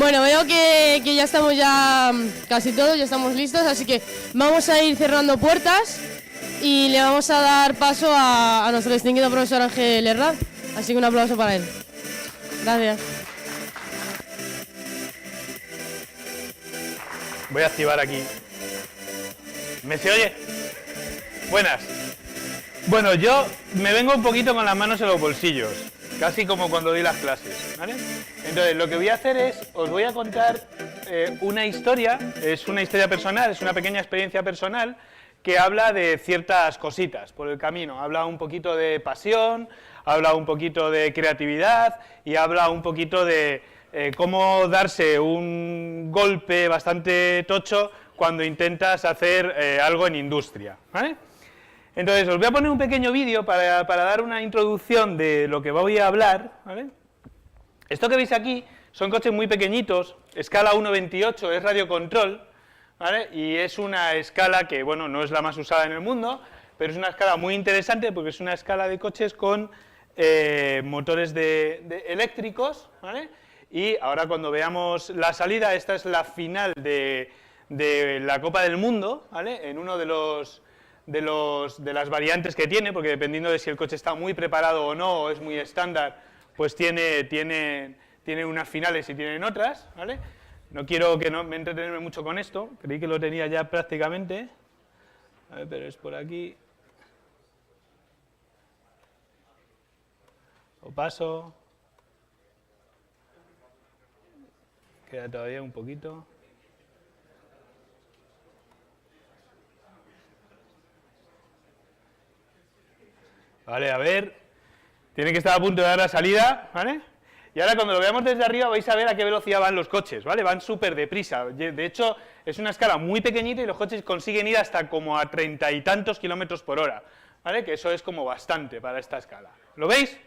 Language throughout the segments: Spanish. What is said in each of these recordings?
Bueno, veo que ya estamos casi todos, ya estamos listos, así que vamos a ir cerrando puertas y le vamos a dar paso a nuestro distinguido profesor Ángel Herranz. Así que un aplauso para él. Gracias. Voy a activar aquí. ¿Me se oye? Buenas. Bueno, yo me vengo un poquito con las manos en los bolsillos, casi como cuando doy las clases, ¿vale? Entonces, lo que voy a hacer es, os voy a contar una historia, es una historia personal, es una pequeña experiencia personal que habla de ciertas cositas por el camino. Habla un poquito de pasión, habla un poquito de creatividad y habla un poquito de cómo darse un golpe bastante tocho cuando intentas hacer algo en industria, ¿vale? Entonces, os voy a poner un pequeño vídeo para dar una introducción de lo que voy a hablar, ¿vale? Esto que veis aquí son coches muy pequeñitos, escala 1.28, es radiocontrol, ¿vale? Y es una escala que, bueno, no es la más usada en el mundo, pero es una escala muy interesante porque es una escala de coches con motores eléctricos, ¿vale? Y ahora cuando veamos la salida, esta es la final de la Copa del Mundo, ¿vale? En uno de las variantes que tiene, porque dependiendo de si el coche está muy preparado o no, o es muy estándar, pues tiene unas finales y tienen otras, ¿vale? No quiero me entretenerme mucho con esto, creí que lo tenía ya prácticamente, a ver, pero es por aquí. Lo paso. Queda todavía un poquito. Vale, a ver, tiene que estar a punto de dar la salida, ¿vale? Y ahora cuando lo veamos desde arriba vais a ver a qué velocidad van los coches, ¿vale? Van súper deprisa, de hecho es una escala muy pequeñita y los coches consiguen ir hasta como a 30 y tantos kilómetros por hora, ¿vale? Que eso es como bastante para esta escala. ¿Lo veis?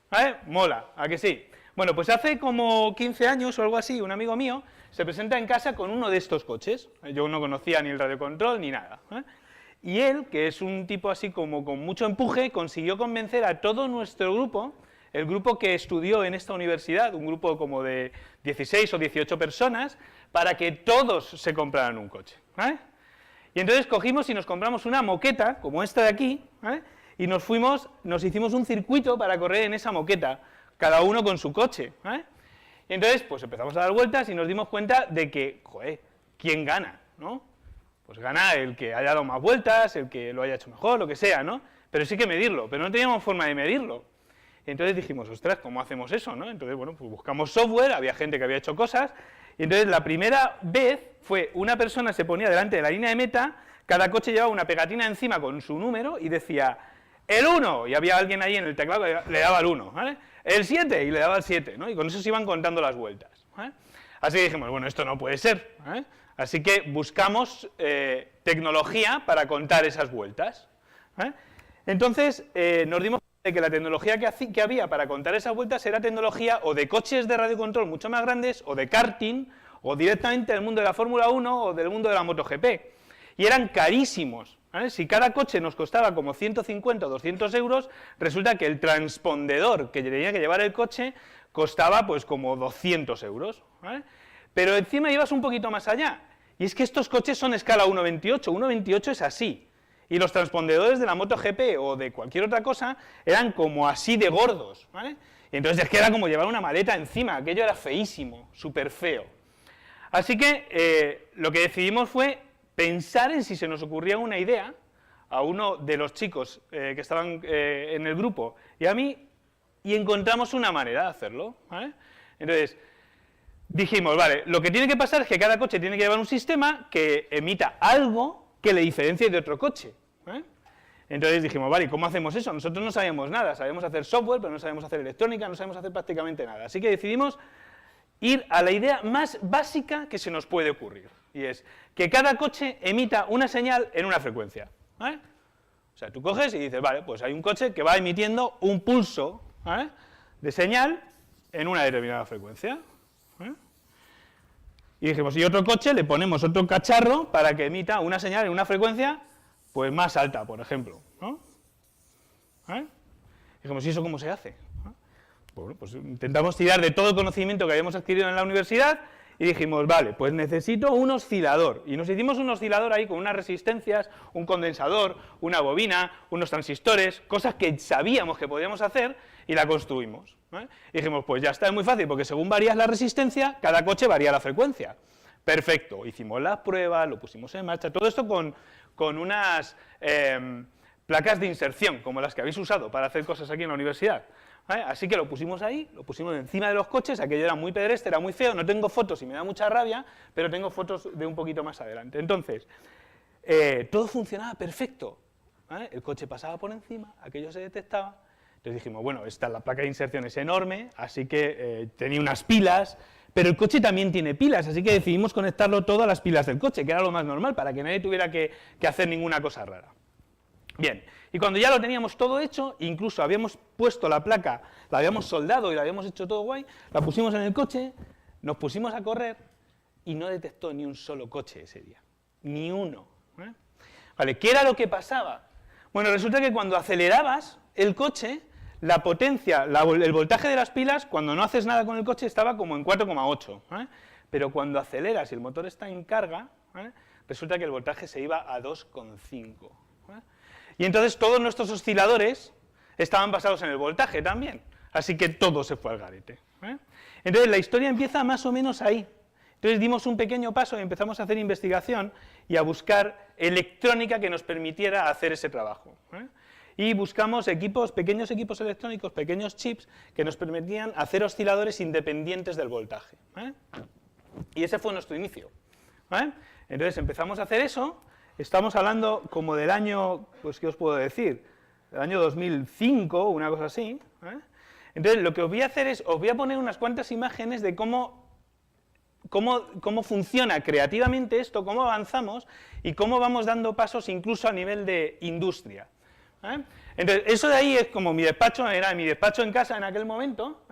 ¿Vale? Mola, ¿a que sí? Bueno, pues hace como 15 años o algo así, un amigo mío se presenta en casa con uno de estos coches, yo no conocía ni el radiocontrol ni nada, ¿eh? Y él, que es un tipo así como con mucho empuje, consiguió convencer a todo nuestro grupo, el grupo que estudió en esta universidad, un grupo como de 16 o 18 personas, para que todos se compraran un coche, ¿vale? Y entonces cogimos y nos compramos una moqueta, como esta de aquí, ¿vale? Y nos hicimos un circuito para correr en esa moqueta, cada uno con su coche, ¿vale? Y entonces, pues empezamos a dar vueltas y nos dimos cuenta de que, joder, ¿quién gana, no? Pues gana el que haya dado más vueltas, el que lo haya hecho mejor, lo que sea, ¿no? Pero sí que medirlo, pero no teníamos forma de medirlo. Y entonces dijimos, ostras, ¿cómo hacemos eso, no? Entonces, bueno, pues buscamos software, había gente que había hecho cosas, y entonces la primera vez fue una persona se ponía delante de la línea de meta, cada coche llevaba una pegatina encima con su número y decía, el 1, y había alguien ahí en el teclado que le daba el 1, ¿vale? El 7, y le daba el 7, ¿no? Y con eso se iban contando las vueltas, ¿vale? Así que dijimos, bueno, esto no puede ser, ¿vale? Así que buscamos tecnología para contar esas vueltas, ¿vale? Entonces nos dimos cuenta de que la tecnología que había para contar esas vueltas era tecnología o de coches de radiocontrol mucho más grandes, o de karting, o directamente del mundo de la Fórmula 1 o del mundo de la MotoGP. Y eran carísimos, ¿vale? Si cada coche nos costaba como 150 o 200 euros, resulta que el transpondedor que tenía que llevar el coche costaba pues como 200 euros, ¿vale? Pero encima ibas un poquito más allá, y es que estos coches son escala 1.28, 1.28 es así, y los transpondedores de la MotoGP o de cualquier otra cosa eran como así de gordos, ¿vale? Y entonces es que era como llevar una maleta encima, aquello era feísimo, súper feo. Así que lo que decidimos fue pensar en si se nos ocurría una idea a uno de los chicos que estaban en el grupo y a mí, y encontramos una manera de hacerlo, ¿vale? Entonces dijimos, vale, lo que tiene que pasar es que cada coche tiene que llevar un sistema que emita algo que le diferencie de otro coche, ¿eh? Entonces dijimos, vale, ¿y cómo hacemos eso? Nosotros no sabemos nada, sabemos hacer software, pero no sabemos hacer electrónica, no sabemos hacer prácticamente nada. Así que decidimos ir a la idea más básica que se nos puede ocurrir, y es que cada coche emita una señal en una frecuencia, ¿vale? O sea, tú coges y dices, vale, pues hay un coche que va emitiendo un pulso, ¿vale?, de señal en una determinada frecuencia, ¿vale? Y dijimos, y otro coche le ponemos otro cacharro para que emita una señal en una frecuencia pues más alta, por ejemplo, ¿no? ¿Vale? Dijimos, ¿y eso cómo se hace? Bueno, pues intentamos tirar de todo el conocimiento que habíamos adquirido en la universidad y dijimos, vale, pues necesito un oscilador. Y nos hicimos un oscilador ahí con unas resistencias, un condensador, una bobina, unos transistores, cosas que sabíamos que podíamos hacer y la construimos. Y dijimos, pues ya está, es muy fácil, porque según varías la resistencia, cada coche varía la frecuencia. Perfecto, hicimos las pruebas, lo pusimos en marcha, todo esto con unas placas de inserción, como las que habéis usado para hacer cosas aquí en la universidad. Así que lo pusimos ahí, lo pusimos encima de los coches, aquello era muy pedestre, era muy feo, no tengo fotos y me da mucha rabia, pero tengo fotos de un poquito más adelante. Entonces, todo funcionaba perfecto, el coche pasaba por encima, aquello se detectaba, entonces dijimos, bueno, la placa de inserción es enorme, así que tenía unas pilas, pero el coche también tiene pilas, así que decidimos conectarlo todo a las pilas del coche, que era lo más normal, para que nadie tuviera que hacer ninguna cosa rara. Bien, y cuando ya lo teníamos todo hecho, incluso habíamos puesto la placa, la habíamos soldado y la habíamos hecho todo guay, la pusimos en el coche, nos pusimos a correr y no detectó ni un solo coche ese día, ni uno. Vale, ¿qué era lo que pasaba? Bueno, resulta que cuando acelerabas el coche, la potencia, el voltaje de las pilas, cuando no haces nada con el coche, estaba como en 4,8, pero cuando aceleras y el motor está en carga, resulta que el voltaje se iba a 2,5. Y entonces todos nuestros osciladores estaban basados en el voltaje también, así que todo se fue al garete. Entonces la historia empieza más o menos ahí. Entonces dimos un pequeño paso y empezamos a hacer investigación y a buscar electrónica que nos permitiera hacer ese trabajo. Y buscamos pequeños equipos electrónicos, pequeños chips, que nos permitían hacer osciladores independientes del voltaje. Y ese fue nuestro inicio. Entonces empezamos a hacer eso. Estamos hablando como del año, pues ¿qué os puedo decir? Del año 2005, una cosa así. Entonces lo que os voy a hacer es, os voy a poner unas cuantas imágenes de cómo funciona creativamente esto, cómo avanzamos y cómo vamos dando pasos incluso a nivel de industria. Entonces eso de ahí es como mi despacho, era mi despacho en casa en aquel momento.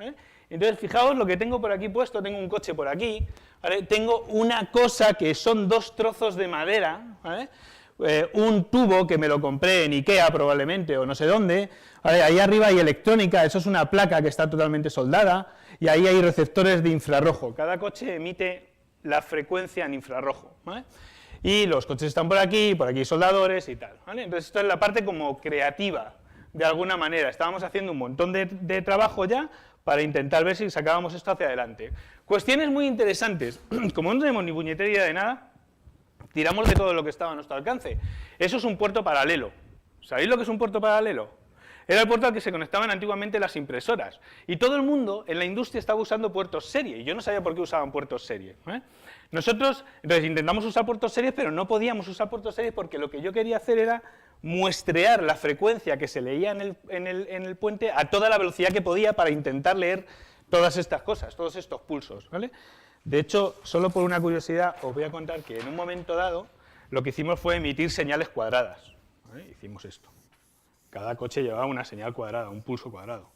Entonces fijaos lo que tengo por aquí puesto, tengo un coche por aquí, ¿vale? Tengo una cosa que son 2 trozos de madera, ¿vale? Un tubo que me lo compré en Ikea probablemente o no sé dónde, ¿vale? Ahí arriba hay electrónica, eso es una placa que está totalmente soldada, y ahí hay receptores de infrarrojo, cada coche emite la frecuencia en infrarrojo, ¿vale? Y los coches están por aquí soldadores y tal, ¿vale? Entonces esto es la parte como creativa, de alguna manera, estábamos haciendo un montón de trabajo ya, para intentar ver si sacábamos esto hacia adelante. Cuestiones muy interesantes, como no tenemos ni puñetera idea de nada, tiramos de todo lo que estaba a nuestro alcance. Eso es un puerto paralelo. ¿Sabéis lo que es un puerto paralelo? Era el puerto al que se conectaban antiguamente las impresoras. Y todo el mundo en la industria estaba usando puertos serie, y yo no sabía por qué usaban puertos serie. Nosotros, entonces intentamos usar puertos series, pero no podíamos usar puertos series porque lo que yo quería hacer era muestrear la frecuencia que se leía en el puente a toda la velocidad que podía para intentar leer todas estas cosas, todos estos pulsos, ¿vale? De hecho, solo por una curiosidad, os voy a contar que en un momento dado lo que hicimos fue emitir señales cuadradas, ¿vale? Hicimos esto. Cada coche llevaba una señal cuadrada, un pulso cuadrado,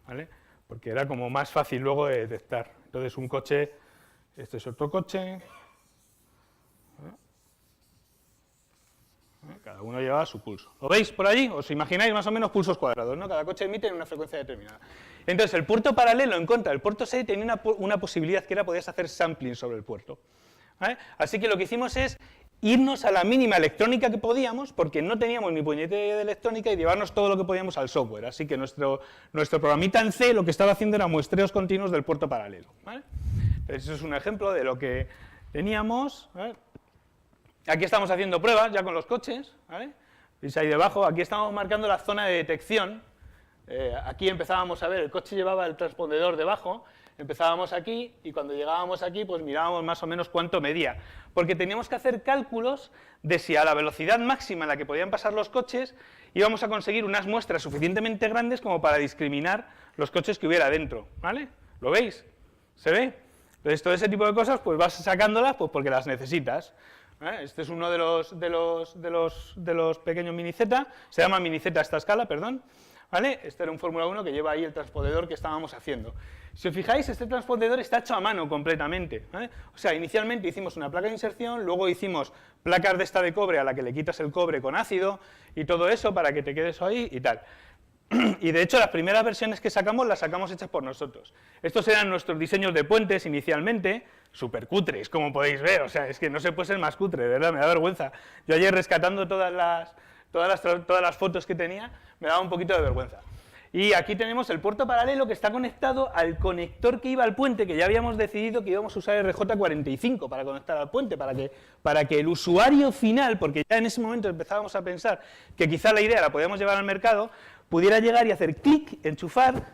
¿vale? Porque era como más fácil luego de detectar. Entonces un coche, este es otro coche, cada uno llevaba su pulso. ¿Lo veis por allí? ¿Os imagináis más o menos pulsos cuadrados, ¿no? Cada coche emite en una frecuencia determinada. Entonces, el puerto paralelo, en contra del puerto serie, tenía una posibilidad que era, podías hacer sampling sobre el puerto. ¿Vale? Así que lo que hicimos es irnos a la mínima electrónica que podíamos, porque no teníamos ni puñetera de electrónica, y llevarnos todo lo que podíamos al software. Así que nuestro programita en C lo que estaba haciendo era muestreos continuos del puerto paralelo. ¿Vale? Entonces, eso es un ejemplo de lo que teníamos. ¿Vale? Aquí estamos haciendo pruebas ya con los coches, ¿vale? ¿Veis ahí debajo? Aquí estamos marcando la zona de detección. Aquí empezábamos a ver, el coche llevaba el transpondedor debajo, empezábamos aquí y cuando llegábamos aquí pues mirábamos más o menos cuánto medía. Porque teníamos que hacer cálculos de si a la velocidad máxima en la que podían pasar los coches íbamos a conseguir unas muestras suficientemente grandes como para discriminar los coches que hubiera dentro, ¿vale? ¿Lo veis? ¿Se ve? Entonces todo ese tipo de cosas pues vas sacándolas pues porque las necesitas. Este es uno de los pequeños mini Z, se llama mini Z a esta escala, perdón, ¿vale? Este era un Fórmula 1 que lleva ahí el transpondedor que estábamos haciendo. Si os fijáis, este transpondedor está hecho a mano completamente, ¿vale? O sea, inicialmente hicimos una placa de inserción, luego hicimos placas de esta de cobre a la que le quitas el cobre con ácido y todo eso para que te quede eso ahí y tal. Y de hecho las primeras versiones que sacamos las sacamos hechas por nosotros. Estos eran nuestros diseños de puentes inicialmente, súper cutres, como podéis ver, o sea, es que no se puede ser más cutre, de verdad, me da vergüenza. Yo ayer rescatando todas las fotos que tenía, me daba un poquito de vergüenza. Y aquí tenemos el puerto paralelo que está conectado al conector que iba al puente, que ya habíamos decidido que íbamos a usar RJ45 para conectar al puente, para que el usuario final, porque ya en ese momento empezábamos a pensar que quizá la idea la podíamos llevar al mercado, pudiera llegar y hacer clic, enchufar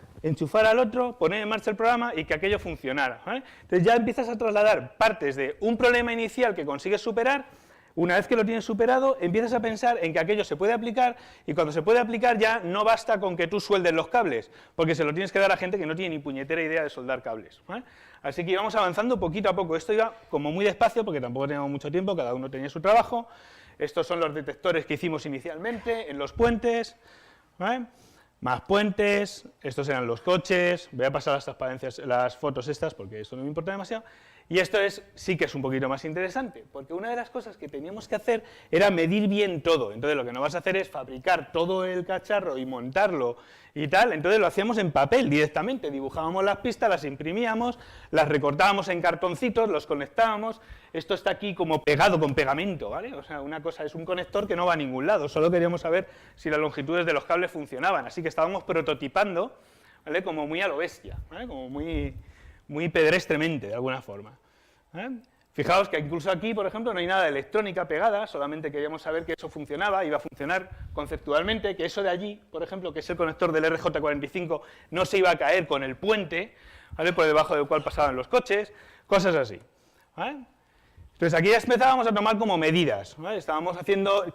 al otro, poner en marcha el programa y que aquello funcionara, ¿vale? Entonces ya empiezas a trasladar partes de un problema inicial que consigues superar. Una vez que lo tienes superado, empiezas a pensar en que aquello se puede aplicar, y cuando se puede aplicar ya no basta con que tú sueldes los cables, porque se lo tienes que dar a gente que no tiene ni puñetera idea de soldar cables, ¿vale? Así que íbamos avanzando poquito a poco. Esto iba como muy despacio, porque tampoco teníamos mucho tiempo, cada uno tenía su trabajo. Estos son los detectores que hicimos inicialmente en los puentes, ¿vale? Más puentes, estos eran los coches. Voy a pasar las transparencias, las fotos estas, porque esto no me importa demasiado. Y esto sí que es un poquito más interesante, porque una de las cosas que teníamos que hacer era medir bien todo. Entonces lo que no vas a hacer es fabricar todo el cacharro y montarlo y tal. Entonces lo hacíamos en papel directamente, dibujábamos las pistas, las imprimíamos, las recortábamos en cartoncitos, los conectábamos. Esto está aquí como pegado con pegamento, ¿vale? O sea, una cosa es un conector que no va a ningún lado, solo queríamos saber si las longitudes de los cables funcionaban. Así que estábamos prototipando, ¿vale? Como muy a lo bestia, ¿vale? Como muy pedrestremente, de alguna forma. Fijaos que incluso aquí, por ejemplo, no hay nada de electrónica pegada, solamente queríamos saber que eso funcionaba, iba a funcionar conceptualmente, que eso de allí, por ejemplo, que es el conector del RJ45, no se iba a caer con el puente, ¿vale? Por debajo del cual pasaban los coches, cosas así, ¿vale? Entonces aquí ya empezábamos a tomar como medidas, ¿vale?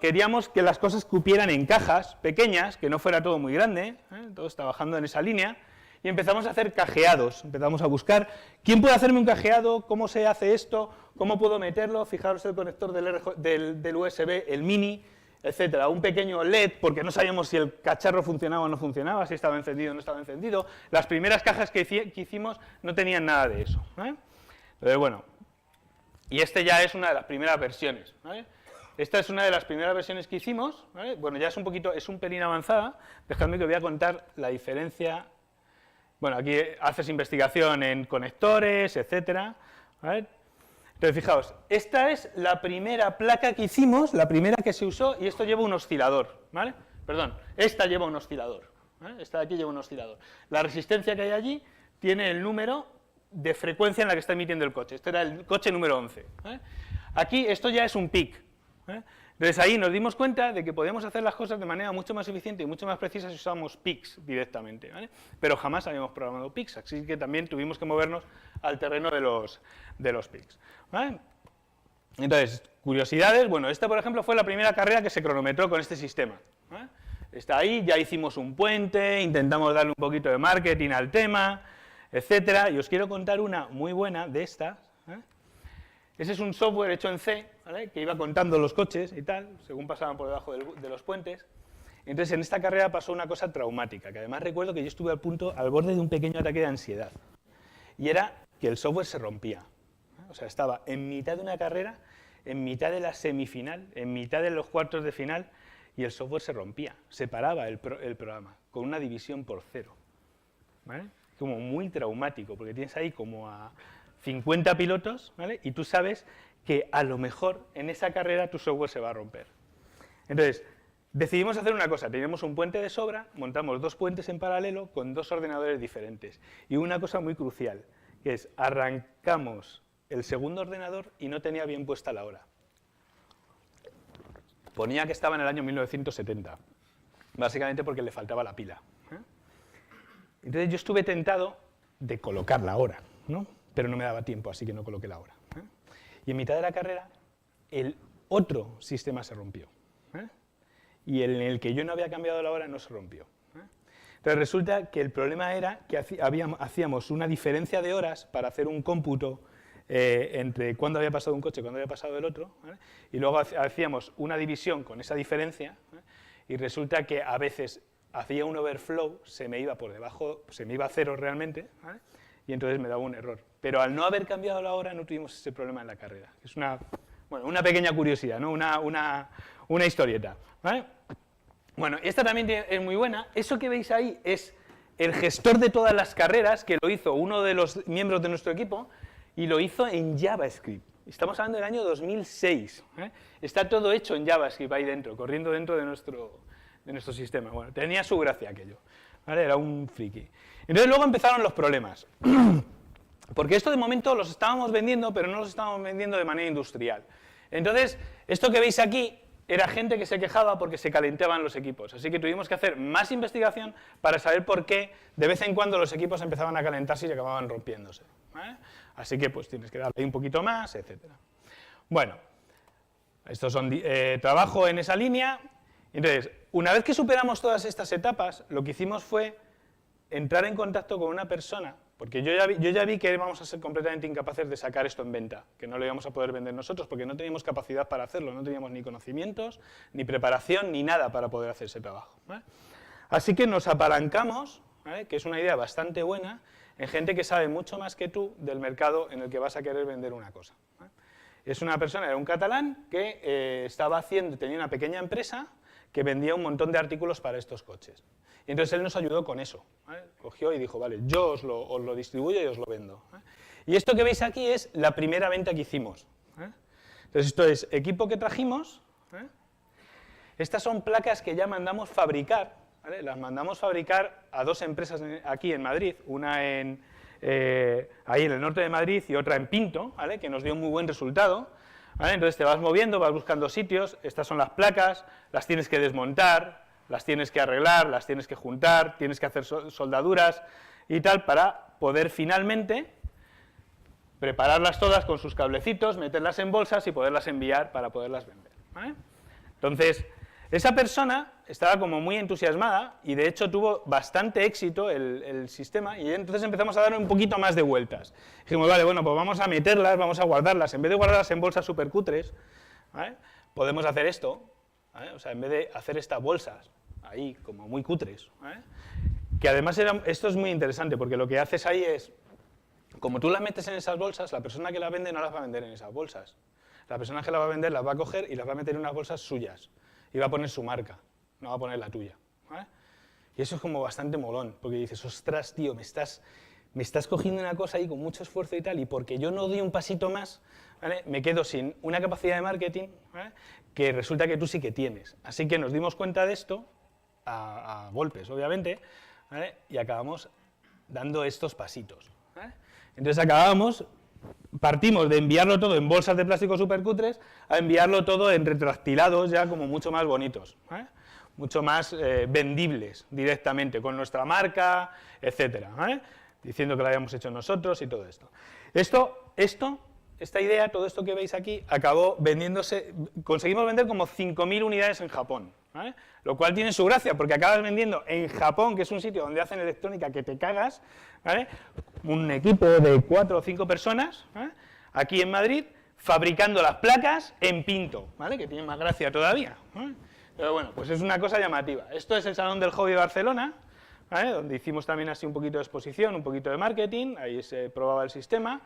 Queríamos que las cosas cupieran en cajas pequeñas, que no fuera todo muy grande, todo trabajando en esa línea. Y empezamos a hacer cajeados, empezamos a buscar quién puede hacerme un cajeado, cómo se hace esto, cómo puedo meterlo. Fijaros el conector del USB, el mini, etcétera, un pequeño LED, porque no sabíamos si el cacharro funcionaba o no funcionaba, si estaba encendido o no estaba encendido. Las primeras cajas que hicimos no tenían nada de eso, ¿vale? Entonces, bueno, y este ya es una de las primeras versiones, ¿vale? Esta es una de las primeras versiones que hicimos, ¿vale? Bueno, ya es un pelín avanzada. Dejadme que os voy a contar la diferencia. Bueno, aquí haces investigación en conectores, etcétera, ¿vale? Entonces, fijaos, esta es la primera placa que hicimos, la primera que se usó, y esto lleva un oscilador, ¿vale? Perdón, esta lleva un oscilador, ¿vale? Esta de aquí lleva un oscilador. La resistencia que hay allí tiene el número de frecuencia en la que está emitiendo el coche. Este era el coche número 11, ¿vale? Aquí esto ya es un PIC, ¿vale? Entonces ahí nos dimos cuenta de que podíamos hacer las cosas de manera mucho más eficiente y mucho más precisa si usábamos PICs directamente, ¿vale? Pero jamás habíamos programado PICs, así que también tuvimos que movernos al terreno de los PICs, ¿vale? Entonces, curiosidades, bueno, esta por ejemplo fue la primera carrera que se cronometró con este sistema, ¿vale? Está ahí, ya hicimos un puente, intentamos darle un poquito de marketing al tema, etcétera, y os quiero contar una muy buena de estas, ¿vale? Ese es un software hecho en C, ¿vale? Que iba contando los coches y tal, según pasaban por debajo de los puentes. Entonces, en esta carrera pasó una cosa traumática, que además recuerdo que yo estuve al borde de un pequeño ataque de ansiedad. Y era que el software se rompía. O sea, estaba en mitad de una carrera, en mitad de la semifinal, en mitad de los cuartos de final, y el software se rompía, se paraba el programa, con una división por 0. ¿Vale? Como muy traumático, porque tienes ahí como a 50 pilotos, ¿vale? Y tú sabes que a lo mejor en esa carrera tu software se va a romper. Entonces, decidimos hacer una cosa, teníamos un puente de sobra, montamos 2 puentes en paralelo con 2 ordenadores diferentes. Y una cosa muy crucial, que es arrancamos el segundo ordenador y no tenía bien puesta la hora. Ponía que estaba en el año 1970, básicamente porque le faltaba la pila, ¿eh? Entonces yo estuve tentado de colocar la hora, ¿no? Pero no me daba tiempo, así que no coloqué la hora, ¿eh? Y en mitad de la carrera, el otro sistema se rompió, ¿eh? Y en el que yo no había cambiado la hora no se rompió, ¿eh? Entonces resulta que el problema era que hacíamos una diferencia de horas para hacer un cómputo entre cuándo había pasado un coche y cuándo había pasado el otro, ¿vale? Y luego hacíamos una división con esa diferencia, ¿eh? Y resulta que a veces hacía un overflow, se me iba por debajo, se me iba a 0 realmente, ¿vale? Y entonces me daba un error. Pero al no haber cambiado la hora no tuvimos ese problema en la carrera. Es una pequeña curiosidad, ¿no? Una historieta, ¿vale? Bueno, esta también es muy buena. Eso que veis ahí es el gestor de todas las carreras, que lo hizo uno de los miembros de nuestro equipo, y lo hizo en JavaScript. Estamos hablando del año 2006. Está todo hecho en JavaScript ahí dentro, corriendo dentro de nuestro sistema. Bueno, tenía su gracia aquello, ¿vale? Era un friki. Entonces luego empezaron los problemas. Porque esto de momento los estábamos vendiendo, pero no los estábamos vendiendo de manera industrial. Entonces, esto que veis aquí era gente que se quejaba porque se calentaban los equipos. Así que tuvimos que hacer más investigación para saber por qué de vez en cuando los equipos empezaban a calentarse y acababan rompiéndose, ¿vale? Así que pues tienes que darle ahí un poquito más, etc. Bueno, estos son trabajo en esa línea. Entonces, una vez que superamos todas estas etapas, lo que hicimos fue entrar en contacto con una persona, porque yo ya vi que íbamos a ser completamente incapaces de sacar esto en venta, que no lo íbamos a poder vender nosotros, porque no teníamos capacidad para hacerlo, no teníamos ni conocimientos, ni preparación, ni nada para poder hacer ese trabajo, ¿vale? Así que nos apalancamos, ¿vale?, que es una idea bastante buena, en gente que sabe mucho más que tú del mercado en el que vas a querer vender una cosa, ¿vale? Es una persona, era un catalán, que tenía una pequeña empresa que vendía un montón de artículos para estos coches. Y entonces él nos ayudó con eso, ¿vale? Cogió y dijo, vale, yo os lo distribuyo y os lo vendo, ¿vale? Y esto que veis aquí es la primera venta que hicimos, ¿vale? Entonces esto es equipo que trajimos, ¿vale? Estas son placas que ya mandamos fabricar, ¿vale? Las mandamos fabricar a dos empresas aquí en Madrid, una ahí en el norte de Madrid y otra en Pinto, ¿vale?, que nos dio un muy buen resultado, ¿vale? Entonces te vas moviendo, vas buscando sitios, estas son las placas, las tienes que desmontar, las tienes que arreglar, las tienes que juntar, tienes que hacer soldaduras y tal, para poder finalmente prepararlas todas con sus cablecitos, meterlas en bolsas y poderlas enviar para poderlas vender, ¿vale? Entonces, esa persona estaba como muy entusiasmada y de hecho tuvo bastante éxito el sistema, y entonces empezamos a darle un poquito más de vueltas. Dijimos, vale, bueno, pues vamos a meterlas, vamos a guardarlas, en vez de guardarlas en bolsas súper cutres, ¿vale?, podemos hacer esto, ¿vale? O sea, en vez de hacer estas bolsas ahí como muy cutres, ¿vale?, que además esto es muy interesante porque lo que haces ahí es, como tú las metes en esas bolsas, la persona que las vende no las va a vender en esas bolsas. La persona que las va a vender las va a coger y las va a meter en unas bolsas suyas y va a poner su marca, no va a poner la tuya, ¿vale? Y eso es como bastante molón, porque dices, ostras, tío, me estás cogiendo una cosa ahí con mucho esfuerzo y tal, y porque yo no doy un pasito más, ¿vale?, me quedo sin una capacidad de marketing, ¿vale?, que resulta que tú sí que tienes. Así que nos dimos cuenta de esto, a golpes, obviamente, ¿vale?, y acabamos dando estos pasitos, ¿vale? Entonces partimos de enviarlo todo en bolsas de plástico supercutres a enviarlo todo en retractilados ya como mucho más bonitos, ¿vale?, mucho más vendibles directamente, con nuestra marca, etcétera, ¿vale?, diciendo que lo habíamos hecho nosotros y todo esto. Esta idea, todo esto que veis aquí, acabó vendiéndose, conseguimos vender como 5.000 unidades en Japón, ¿vale?, lo cual tiene su gracia, porque acabas vendiendo en Japón, que es un sitio donde hacen electrónica que te cagas, ¿vale?, un equipo de 4 o 5 personas, ¿vale?, aquí en Madrid, fabricando las placas en Pinto, ¿vale?, que tiene más gracia todavía, ¿vale? Pero bueno, pues es una cosa llamativa. Esto es el Salón del Hobby de Barcelona, ¿vale?, donde hicimos también así un poquito de exposición, un poquito de marketing, ahí se probaba el sistema.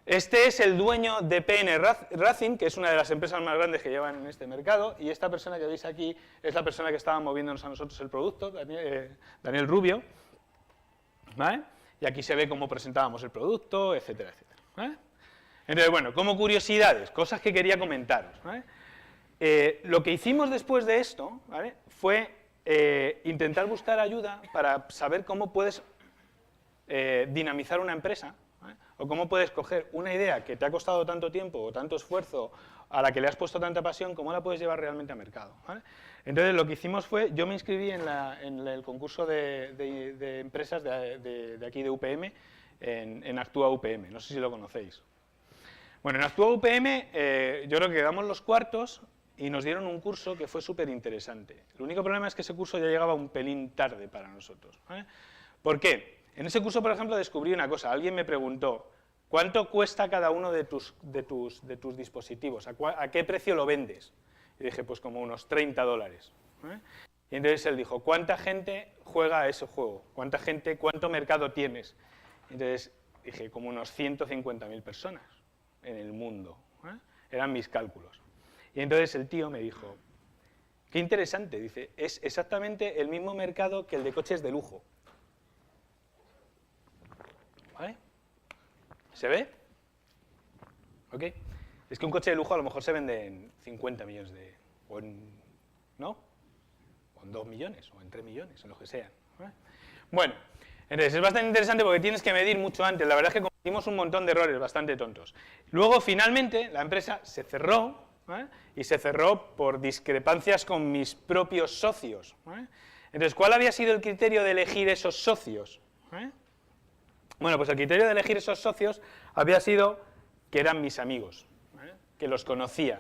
Este es el dueño de PN Racing, que es una de las empresas más grandes que llevan en este mercado, y esta persona que veis aquí es la persona que estaba moviéndonos a nosotros el producto, Daniel Rubio, ¿vale?, y aquí se ve cómo presentábamos el producto, etcétera, etcétera, ¿vale? Entonces, bueno, como curiosidades, cosas que quería comentaros, ¿vale? Lo que hicimos después de esto, ¿vale?, fue intentar buscar ayuda para saber cómo puedes dinamizar una empresa, ¿vale?, o cómo puedes coger una idea que te ha costado tanto tiempo o tanto esfuerzo, a la que le has puesto tanta pasión, cómo la puedes llevar realmente a mercado, ¿vale? Entonces lo que hicimos fue, yo me inscribí en el concurso de empresas de aquí de UPM, en Actúa UPM, no sé si lo conocéis. Bueno, en Actúa UPM yo creo que quedamos los cuartos y nos dieron un curso que fue súper interesante. El único problema es que ese curso ya llegaba un pelín tarde para nosotros, ¿vale? ¿Por qué? En ese curso, por ejemplo, descubrí una cosa. Alguien me preguntó, ¿cuánto cuesta cada uno de tus dispositivos? ¿A qué precio lo vendes? Y dije, pues como unos $30, ¿vale? Y entonces él dijo, ¿cuánta gente juega a ese juego? ¿Cuánto mercado tienes? Y entonces dije, como unos 150.000 personas en el mundo, ¿vale? Eran mis cálculos. Y entonces el tío me dijo, Qué interesante, dice, es exactamente el mismo mercado que el de coches de lujo. ¿Vale? ¿Se ve? ¿Ok? Es que un coche de lujo a lo mejor se vende en 50 millones o en, ¿no? O en 2 millones, o en 3 millones, en lo que sea. ¿Vale? Bueno, entonces es bastante interesante porque tienes que medir mucho antes. La verdad es que cometimos un montón de errores bastante tontos. Luego, finalmente, la empresa se cerró, ¿vale? Y se cerró por discrepancias con mis propios socios. ¿Vale? Entonces, ¿cuál había sido el criterio de elegir esos socios? ¿Vale? Bueno, pues el criterio de elegir esos socios había sido que eran mis amigos, ¿vale? Que los conocía.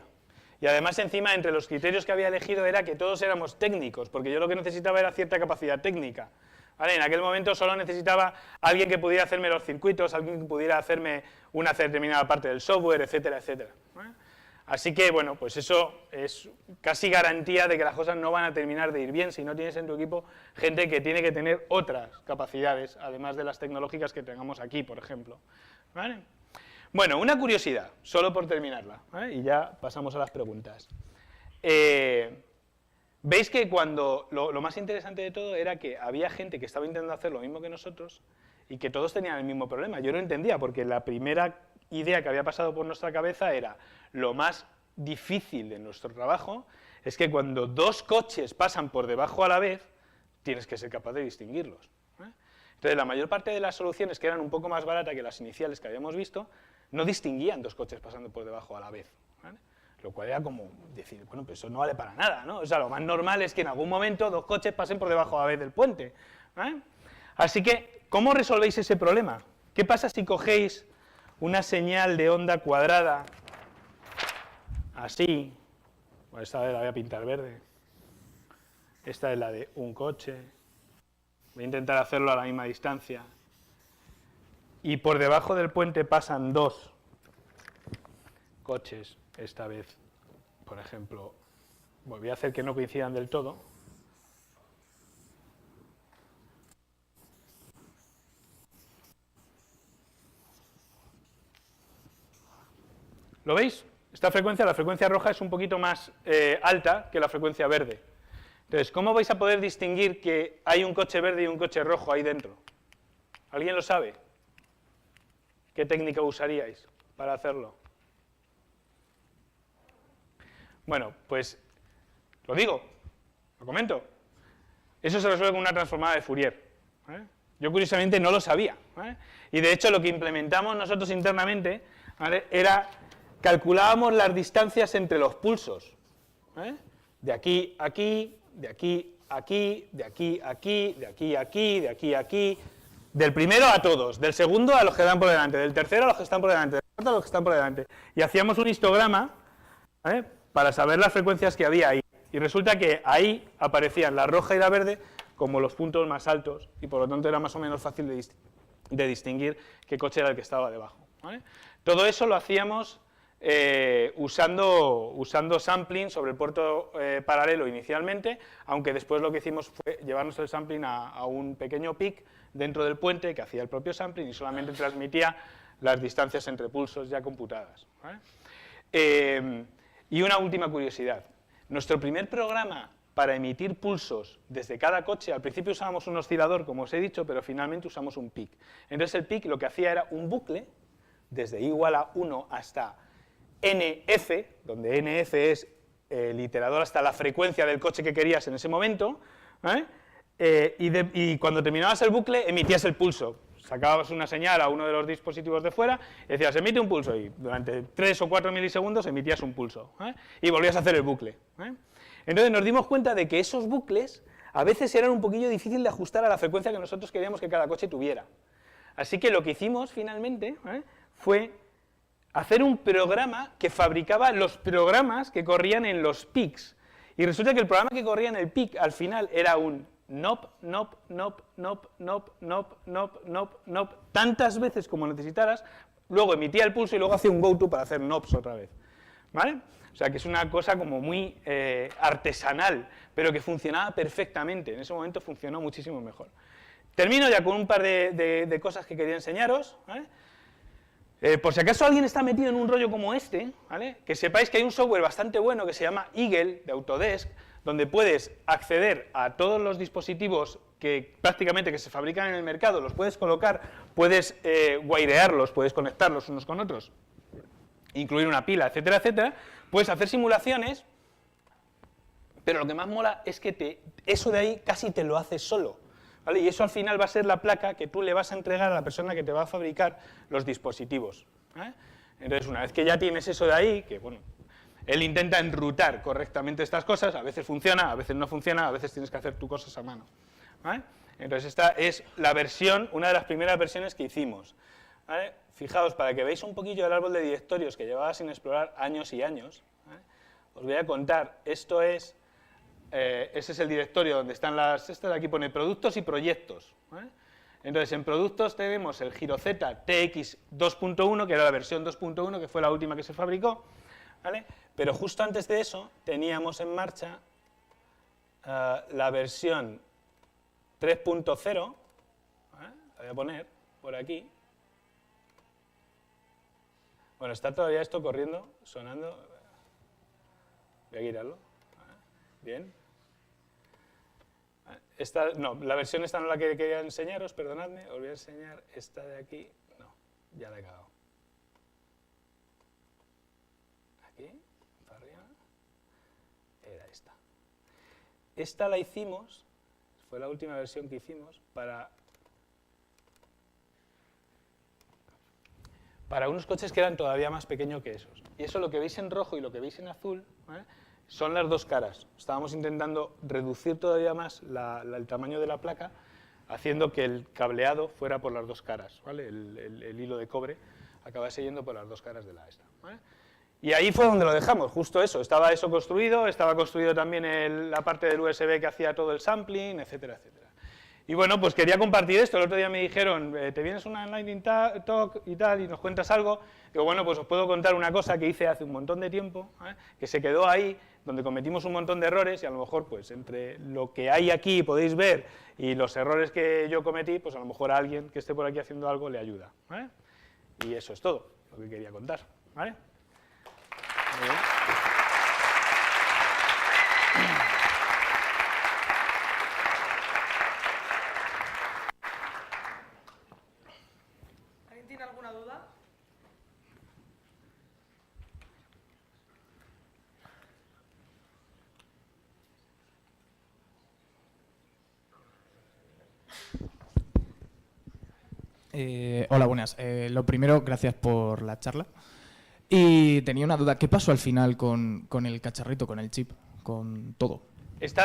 Y además, encima, entre los criterios que había elegido era que todos éramos técnicos, porque yo lo que necesitaba era cierta capacidad técnica. ¿Vale? En aquel momento solo necesitaba alguien que pudiera hacerme los circuitos, alguien que pudiera hacerme una determinada parte del software, etcétera, etcétera. ¿Vale? Así que, bueno, pues eso es casi garantía de que las cosas no van a terminar de ir bien si no tienes en tu equipo gente que tiene que tener otras capacidades, además de las tecnológicas que tengamos aquí, por ejemplo. ¿Vale? Bueno, una curiosidad, solo por terminarla, ¿vale? Y ya pasamos a las preguntas. Veis que cuando lo más interesante de todo era que había gente que estaba intentando hacer lo mismo que nosotros y que todos tenían el mismo problema. Yo no entendía, porque la primera idea que había pasado por nuestra cabeza era lo más difícil de nuestro trabajo es que cuando dos coches pasan por debajo a la vez, tienes que ser capaz de distinguirlos. Entonces, la mayor parte de las soluciones, que eran un poco más baratas que las iniciales que habíamos visto, no distinguían dos coches pasando por debajo a la vez. ¿Vale? Lo cual era como decir, bueno, pues eso no vale para nada, ¿no? O sea, lo más normal es que en algún momento dos coches pasen por debajo a la vez del puente. ¿Vale? Así que, ¿cómo resolvéis ese problema? ¿Qué pasa si cogéis una señal de onda cuadrada, así? Bueno, esta vez la voy a pintar verde. Esta es la de un coche. Voy a intentar hacerlo a la misma distancia. Y por debajo del puente pasan dos coches, esta vez, por ejemplo, voy a hacer que no coincidan del todo. ¿Lo veis? Esta frecuencia, la frecuencia roja, es un poquito más alta que la frecuencia verde. Entonces, ¿cómo vais a poder distinguir que hay un coche verde y un coche rojo ahí dentro? ¿Alguien lo sabe? ¿Qué técnica usaríais para hacerlo? Bueno, pues lo digo, lo comento. Eso se resuelve con una transformada de Fourier. ¿Vale? Yo curiosamente no lo sabía. ¿Vale? Y de hecho lo que implementamos nosotros internamente, ¿vale?, era calculábamos las distancias entre los pulsos. ¿Vale? De aquí a aquí, de aquí a aquí, de aquí a aquí, de aquí a aquí, de aquí a aquí. Del primero a todos, del segundo a los que están por delante, del tercero a los que están por delante, del cuarto a los que están por delante. Y hacíamos un histograma, ¿vale?, para saber las frecuencias que había ahí. Y resulta que ahí aparecían la roja y la verde como los puntos más altos, y por lo tanto era más o menos fácil de distinguir qué coche era el que estaba debajo. ¿Vale? Todo eso lo hacíamos usando sampling sobre el puerto paralelo inicialmente, aunque después lo que hicimos fue llevarnos el sampling a un pequeño PIC dentro del puente que hacía el propio sampling y solamente transmitía las distancias entre pulsos ya computadas. ¿Vale? Y una última curiosidad. Nuestro primer programa para emitir pulsos desde cada coche, al principio usábamos un oscilador, como os he dicho, pero finalmente usamos un PIC. Entonces el PIC lo que hacía era un bucle, desde i igual a 1 hasta NF, donde NF es el iterador hasta la frecuencia del coche que querías en ese momento, ¿vale? Y cuando terminabas el bucle emitías el pulso. Sacabas una señal a uno de los dispositivos de fuera y decías, emite un pulso, y durante 3 o 4 milisegundos emitías un pulso, ¿eh? Y volvías a hacer el bucle. Entonces nos dimos cuenta de que esos bucles a veces eran un poquillo difícil de ajustar a la frecuencia que nosotros queríamos que cada coche tuviera. Así que lo que hicimos finalmente fue hacer un programa que fabricaba los programas que corrían en los PICs. Y resulta que el programa que corría en el PIC al final era un nop, nop, nop, nop, nop, nop, nop, nop, nop, tantas veces como necesitaras, luego emitía el pulso y luego hacía un go-to para hacer nops otra vez. ¿Vale? O sea que es una cosa como muy artesanal, pero que funcionaba perfectamente. En ese momento funcionó muchísimo mejor. Termino ya con un par de cosas que quería enseñaros. ¿Vale? Por si acaso alguien está metido en un rollo como este, ¿vale?, que sepáis que hay un software bastante bueno que se llama Eagle, de Autodesk, donde puedes acceder a todos los dispositivos que prácticamente que se fabrican en el mercado, los puedes colocar, puedes wirearlos, puedes conectarlos unos con otros, incluir una pila, etcétera, etcétera, puedes hacer simulaciones, pero lo que más mola es que eso de ahí casi te lo haces solo, ¿vale? Y eso al final va a ser la placa que tú le vas a entregar a la persona que te va a fabricar los dispositivos, ¿eh? Entonces, una vez que ya tienes eso de ahí, que bueno, él intenta enrutar correctamente estas cosas, a veces funciona, a veces no funciona, a veces tienes que hacer tus cosas a mano, ¿vale? Entonces esta es la versión, una de las primeras versiones que hicimos, ¿vale? Fijaos, para que veáis un poquillo el árbol de directorios que llevaba sin explorar años y años, ¿vale? Os voy a contar, ese es el directorio donde están aquí pone productos y proyectos, ¿vale? Entonces en productos tenemos el GiroZ TX 2.1, que era la versión 2.1, que fue la última que se fabricó, ¿vale? Pero justo antes de eso teníamos en marcha la versión 3.0, ¿vale? La voy a poner por aquí. Bueno, está todavía esto corriendo, sonando. Voy a quitarlo. Bien. La versión esta no la que quería enseñaros, perdonadme, os voy a enseñar esta de aquí. No, ya la he cagado. Aquí, para arriba. Era esta. Esta la hicimos, fue la última versión que hicimos, para unos coches que eran todavía más pequeños que esos. Y eso, lo que veis en rojo y lo que veis en azul, ¿vale?, son las dos caras. Estábamos intentando reducir todavía más el tamaño de la placa, haciendo que el cableado fuera por las dos caras, ¿vale? El hilo de cobre acabase yendo por las dos caras de la esta, ¿vale? Y ahí fue donde lo dejamos, justo eso. Estaba eso construido, estaba construido también la parte del USB que hacía todo el sampling, etcétera, etcétera. Y bueno, pues quería compartir esto. El otro día me dijeron, ¿te vienes a una Lightning Talk y tal y nos cuentas algo? Digo, bueno, pues os puedo contar una cosa que hice hace un montón de tiempo, ¿eh?, que se quedó ahí, donde cometimos un montón de errores y a lo mejor, pues entre lo que hay aquí podéis ver y los errores que yo cometí, pues a lo mejor a alguien que esté por aquí haciendo algo le ayuda, ¿vale? Y eso es todo lo que quería contar, ¿vale? Muy bien. ¿Alguien tiene alguna duda? Hola, buenas. Lo primero, gracias por la charla. Y tenía una duda, ¿qué pasó al final con el cacharrito, con el chip, con todo?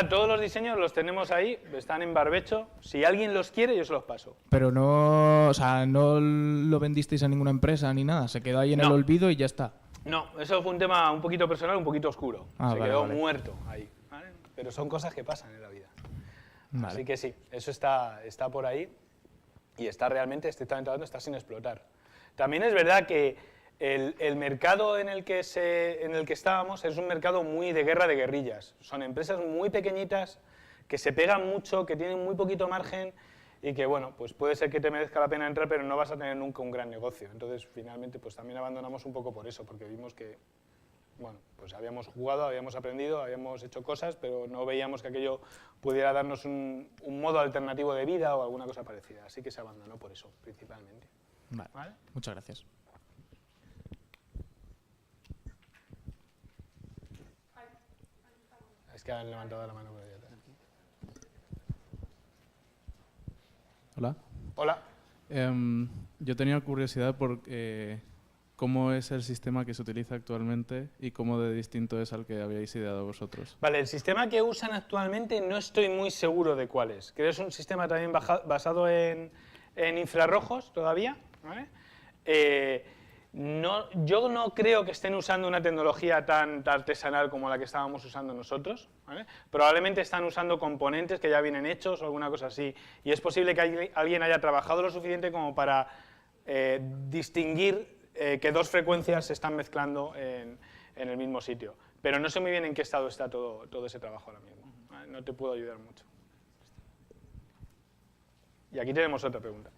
Todos los diseños los tenemos ahí, están en barbecho. Si alguien los quiere, yo se los paso. Pero no, o sea, no lo vendisteis a ninguna empresa ni nada, se quedó ahí en el olvido y ya está. No, eso fue un tema un poquito personal, un poquito oscuro. Se quedó vale. muerto ahí, ¿vale? Pero son cosas que pasan en la vida. Vale. Así que sí, eso está por ahí y está realmente, estrictamente hablando, está sin explotar. También es verdad que el mercado en el que estábamos es un mercado muy de guerra de guerrillas. Son empresas muy pequeñitas que se pegan mucho, que tienen muy poquito margen y que, bueno, pues puede ser que te merezca la pena entrar, pero no vas a tener nunca un gran negocio. Entonces, finalmente, pues también abandonamos un poco por eso, porque vimos que, bueno, pues habíamos jugado, habíamos aprendido, habíamos hecho cosas, pero no veíamos que aquello pudiera darnos un modo alternativo de vida o alguna cosa parecida. Así que se abandonó por eso, principalmente. Vale. Muchas gracias. Es que han levantado la mano por ahí atrás. Hola. Hola. Yo tenía curiosidad por cómo es el sistema que se utiliza actualmente y cómo de distinto es al que habíais ideado vosotros. Vale, el sistema que usan actualmente no estoy muy seguro de cuál es. Creo que es un sistema también basado en infrarrojos todavía, ¿vale? Yo no creo que estén usando una tecnología tan artesanal como la que estábamos usando nosotros, ¿vale? Probablemente están usando componentes que ya vienen hechos o alguna cosa así, y es posible que alguien haya trabajado lo suficiente como para distinguir que dos frecuencias se están mezclando en el mismo sitio. Pero no sé muy bien en qué estado está todo ese trabajo ahora mismo, ¿vale? No te puedo ayudar mucho. Y aquí tenemos otra pregunta.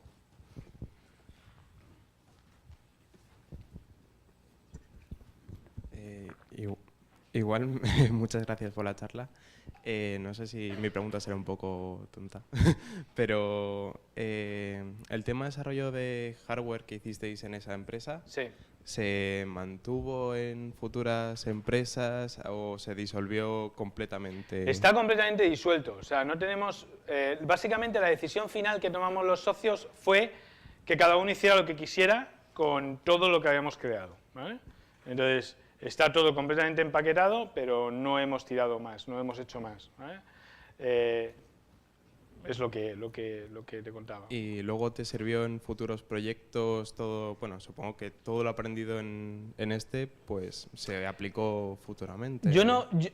Igual, muchas gracias por la charla. No sé si mi pregunta será un poco tonta, pero el tema de desarrollo de hardware que hicisteis en esa empresa, Sí. ¿se mantuvo en futuras empresas o se disolvió completamente? Está completamente disuelto, o sea, no tenemos... básicamente la decisión final que tomamos los socios fue que cada uno hiciera lo que quisiera con todo lo que habíamos creado, ¿vale? Entonces, está todo completamente empaquetado, pero no hemos tirado más, no hemos hecho más, ¿vale? Es lo que te contaba. Y luego te sirvió en futuros proyectos, todo, bueno, supongo que todo lo aprendido en este, pues se aplicó futuramente.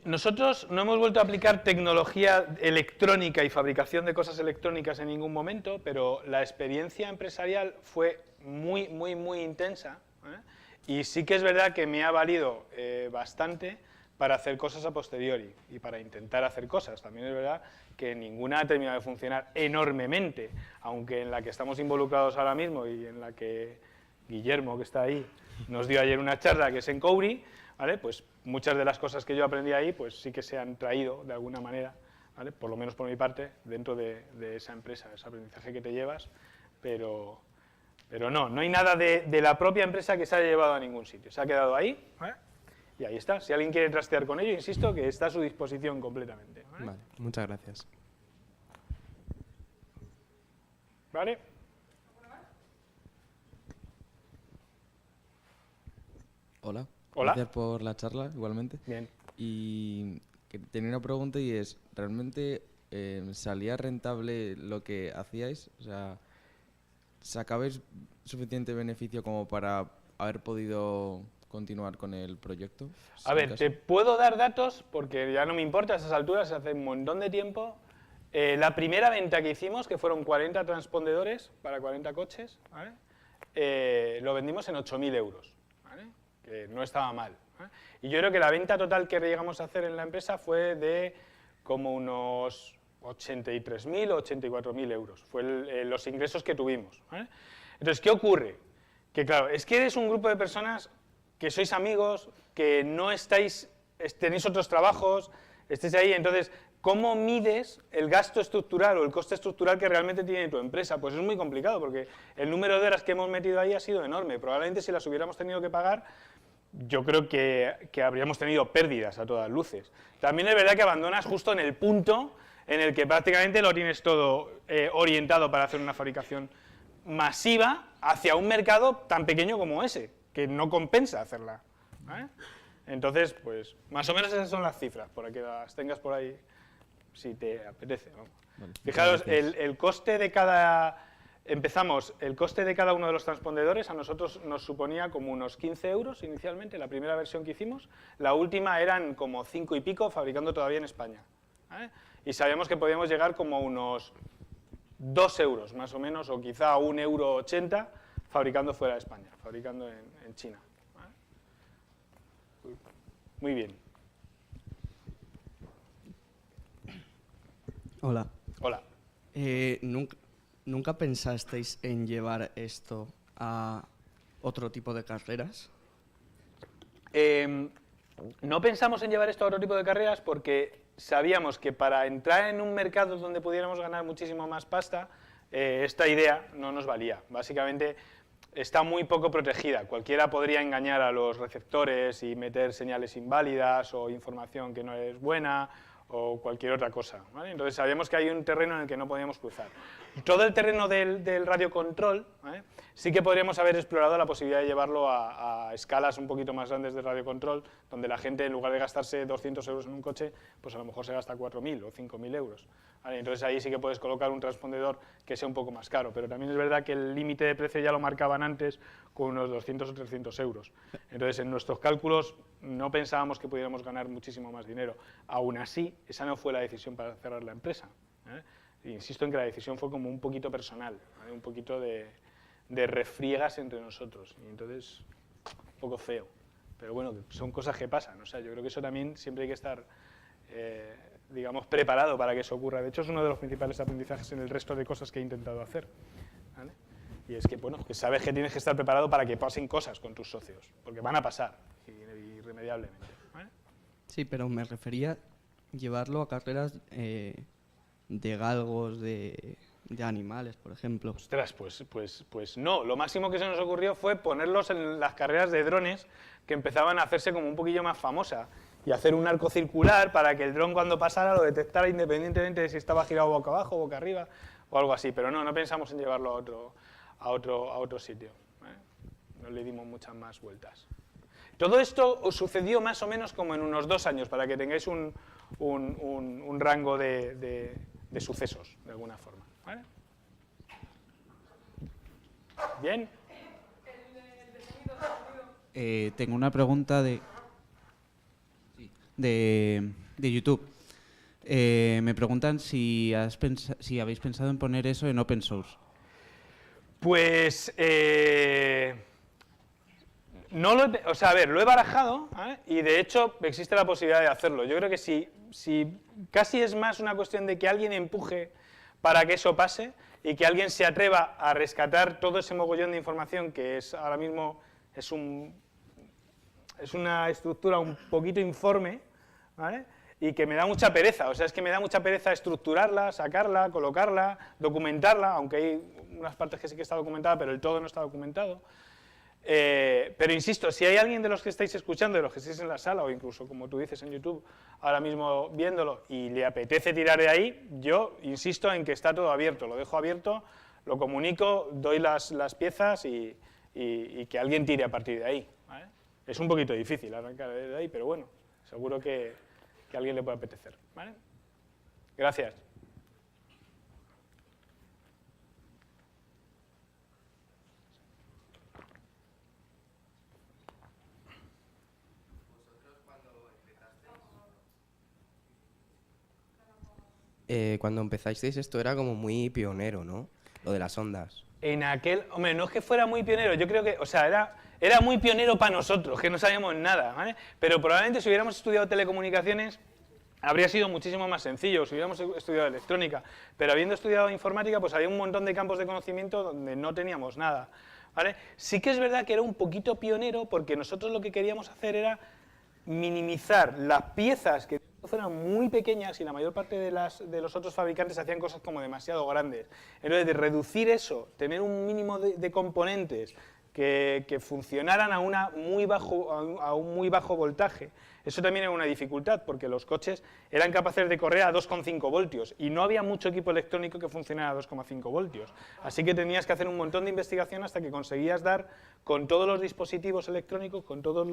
Nosotros no hemos vuelto a aplicar tecnología electrónica y fabricación de cosas electrónicas en ningún momento, pero la experiencia empresarial fue muy, muy, muy intensa, ¿eh? Y sí que es verdad que me ha valido bastante para hacer cosas a posteriori y para intentar hacer cosas. También es verdad que ninguna ha terminado de funcionar enormemente, aunque en la que estamos involucrados ahora mismo y en la que Guillermo, que está ahí, nos dio ayer una charla, que es en Cowry, ¿vale? Pues muchas de las cosas que yo aprendí ahí, pues sí que se han traído de alguna manera, ¿vale? Por lo menos por mi parte, dentro de esa empresa, ese aprendizaje que te llevas, pero no hay nada de la propia empresa que se haya llevado a ningún sitio, se ha quedado ahí, ¿vale? Y ahí está. Si alguien quiere trastear con ello, insisto, que está a su disposición completamente, ¿vale? Vale, muchas gracias. ¿Vale? Hola. Hola. Gracias por la charla, igualmente. Bien. Y que tenía una pregunta y es, ¿realmente salía rentable lo que hacíais? O sea, ¿sacabais suficiente beneficio como para haber podido continuar con el proyecto? A ver, te puedo dar datos, porque ya no me importa a esas alturas, hace un montón de tiempo. La primera venta que hicimos, que fueron 40 transpondedores para 40 coches, ¿vale? Lo vendimos en 8.000 euros, ¿vale? Que no estaba mal, ¿vale? Y yo creo que la venta total que llegamos a hacer en la empresa fue de como unos 83.000 o 84.000 euros. Fue los ingresos que tuvimos, ¿vale? Entonces, ¿qué ocurre? Que claro, es que eres un grupo de personas que sois amigos, que no tenéis otros trabajos, estéis ahí, entonces, ¿cómo mides el gasto estructural o el coste estructural que realmente tiene tu empresa? Pues es muy complicado, porque el número de horas que hemos metido ahí ha sido enorme. Probablemente si las hubiéramos tenido que pagar, yo creo que habríamos tenido pérdidas a todas luces. También es verdad que abandonas justo en el punto en el que prácticamente lo tienes todo orientado para hacer una fabricación masiva hacia un mercado tan pequeño como ese, que no compensa hacerla, ¿vale? Entonces, pues, más o menos esas son las cifras, para que las tengas por ahí, si te apetece, ¿no? Vale, Fijaros, gracias. el coste de cada... Empezamos, el coste de cada uno de los transpondedores a nosotros nos suponía como unos 15 euros inicialmente, la primera versión que hicimos. La última eran como 5 y pico, fabricando todavía en España, ¿vale? Y sabíamos que podíamos llegar como a unos 2 euros, más o menos, o quizá 1,80 € fabricando fuera de España, fabricando en China, ¿vale? Muy bien. Hola. Hola. ¿Nunca pensasteis en llevar esto a otro tipo de carreras? No pensamos en llevar esto a otro tipo de carreras porque sabíamos que para entrar en un mercado donde pudiéramos ganar muchísimo más pasta, esta idea no nos valía. Básicamente está muy poco protegida. Cualquiera podría engañar a los receptores y meter señales inválidas o información que no es buena o cualquier otra cosa, ¿vale? Entonces sabíamos que hay un terreno en el que no podíamos cruzar. Todo el terreno del radiocontrol, ¿vale? Sí que podríamos haber explorado la posibilidad de llevarlo a escalas un poquito más grandes de radiocontrol, donde la gente en lugar de gastarse 200 euros en un coche, pues a lo mejor se gasta 4.000 o 5.000 euros. ¿Vale? Entonces ahí sí que puedes colocar un transpondedor que sea un poco más caro, pero también es verdad que el límite de precio ya lo marcaban antes con unos 200 o 300 euros. Entonces en nuestros cálculos no pensábamos que pudiéramos ganar muchísimo más dinero. Aún así, esa no fue la decisión para cerrar la empresa, ¿eh? Insisto en que la decisión fue como un poquito personal, ¿vale? Un poquito de refriegas entre nosotros, y entonces un poco feo. Pero bueno, son cosas que pasan, o sea, yo creo que eso también siempre hay que estar, digamos, preparado para que eso ocurra. De hecho, es uno de los principales aprendizajes en el resto de cosas que he intentado hacer, ¿vale? Y es que, bueno, que sabes que tienes que estar preparado para que pasen cosas con tus socios, porque van a pasar, irremediablemente, ¿vale? Sí, pero me refería llevarlo a carreras de galgos, de animales, por ejemplo. Ostras, pues no. Lo máximo que se nos ocurrió fue ponerlos en las carreras de drones que empezaban a hacerse como un poquillo más famosa y hacer un arco circular para que el dron cuando pasara lo detectara independientemente de si estaba girado boca abajo, boca arriba o algo así. Pero no pensamos en llevarlo a otro sitio. No le dimos muchas más vueltas. Todo esto os sucedió más o menos como en unos 2 años, para que tengáis un rango de sucesos, de alguna forma. ¿Vale? Bien. Tengo una pregunta de YouTube. Me preguntan si habéis pensado en poner eso en open source. Pues no lo he, o sea, a ver, lo he barajado, ¿vale? Y de hecho existe la posibilidad de hacerlo. Yo creo que si casi es más una cuestión de que alguien empuje para que eso pase y que alguien se atreva a rescatar todo ese mogollón de información que es ahora mismo es una estructura un poquito informe, ¿vale? Y que me da mucha pereza, o sea, es que me da mucha pereza estructurarla, sacarla, colocarla, documentarla, aunque hay unas partes que sí que está documentada, pero el todo no está documentado. Pero insisto, si hay alguien de los que estáis escuchando, de los que estáis en la sala, o incluso, como tú dices, en YouTube, ahora mismo viéndolo, y le apetece tirar de ahí, yo insisto en que está todo abierto, lo dejo abierto, lo comunico, doy las piezas y que alguien tire a partir de ahí, ¿vale? Es un poquito difícil arrancar de ahí, pero bueno, seguro que a alguien le puede apetecer, ¿vale? Gracias. Cuando empezasteis esto era como muy pionero, ¿no? Lo de las ondas. Hombre, no es que fuera muy pionero, yo creo que, o sea, era muy pionero para nosotros, que no sabíamos nada, ¿vale? Pero probablemente si hubiéramos estudiado telecomunicaciones habría sido muchísimo más sencillo, si hubiéramos estudiado electrónica, pero habiendo estudiado informática, pues había un montón de campos de conocimiento donde no teníamos nada, ¿vale? Sí que es verdad que era un poquito pionero porque nosotros lo que queríamos hacer era minimizar las piezas que fueran muy pequeñas y la mayor parte de los otros fabricantes hacían cosas como demasiado grandes. Entonces, de reducir eso, tener un mínimo de componentes que funcionaran a un muy bajo voltaje, eso también era una dificultad, porque los coches eran capaces de correr a 2,5 voltios y no había mucho equipo electrónico que funcionara a 2,5 voltios. Así que tenías que hacer un montón de investigación hasta que conseguías dar con todos los dispositivos electrónicos, con todos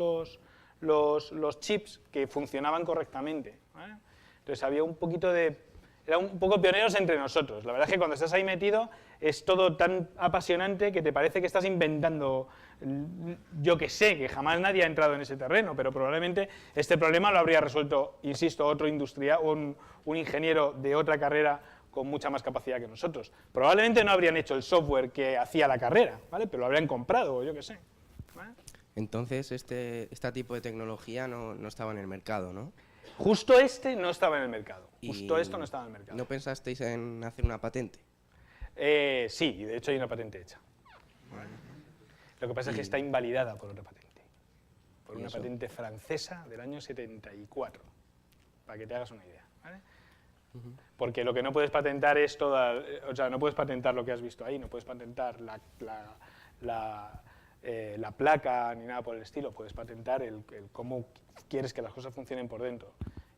los chips que funcionaban correctamente, ¿vale? Entonces había un poquito era un poco pioneros entre nosotros. La verdad es que cuando estás ahí metido es todo tan apasionante que te parece que estás inventando, yo que sé, que jamás nadie ha entrado en ese terreno, pero probablemente este problema lo habría resuelto, insisto, otro industrial, un ingeniero de otra carrera con mucha más capacidad que nosotros. Probablemente no habrían hecho el software que hacía la carrera, ¿vale? Pero lo habrían comprado, o yo que sé, ¿vale? Entonces, este tipo de tecnología no estaba en el mercado, ¿no? Justo no estaba en el mercado. Justo esto no estaba en el mercado. ¿No pensasteis en hacer una patente? Sí, de hecho hay una patente hecha. Vale. Lo que pasa es que está invalidada por otra patente. Por una patente francesa del año 74. Para que te hagas una idea, ¿vale? Porque lo que no puedes patentar es o sea, no puedes patentar lo que has visto ahí, no puedes patentar la placa ni nada por el estilo, puedes patentar el cómo quieres que las cosas funcionen por dentro.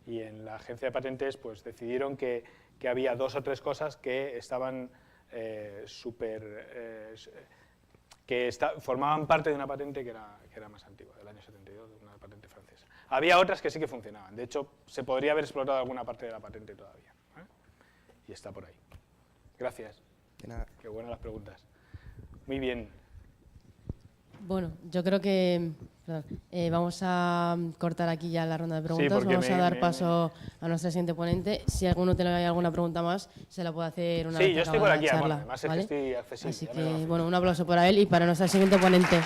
Y en la agencia de patentes pues decidieron que había 2 o 3 cosas que estaban formaban parte de una patente que era más antigua, del año 72, de una patente francesa. Había otras que sí que funcionaban, de hecho se podría haber explotado alguna parte de la patente todavía, ¿eh? Y está por ahí. Gracias. De nada. Qué buenas las preguntas. Muy bien. Bueno, yo creo que vamos a cortar aquí ya la ronda de preguntas. Vamos a dar paso a nuestra siguiente ponente. Si alguno tiene alguna pregunta más, se la puede hacer una vez Sí, yo estoy por aquí, charla, además ¿vale? es que estoy accesible. Así que, bueno, un aplauso para él y para nuestra siguiente ponente.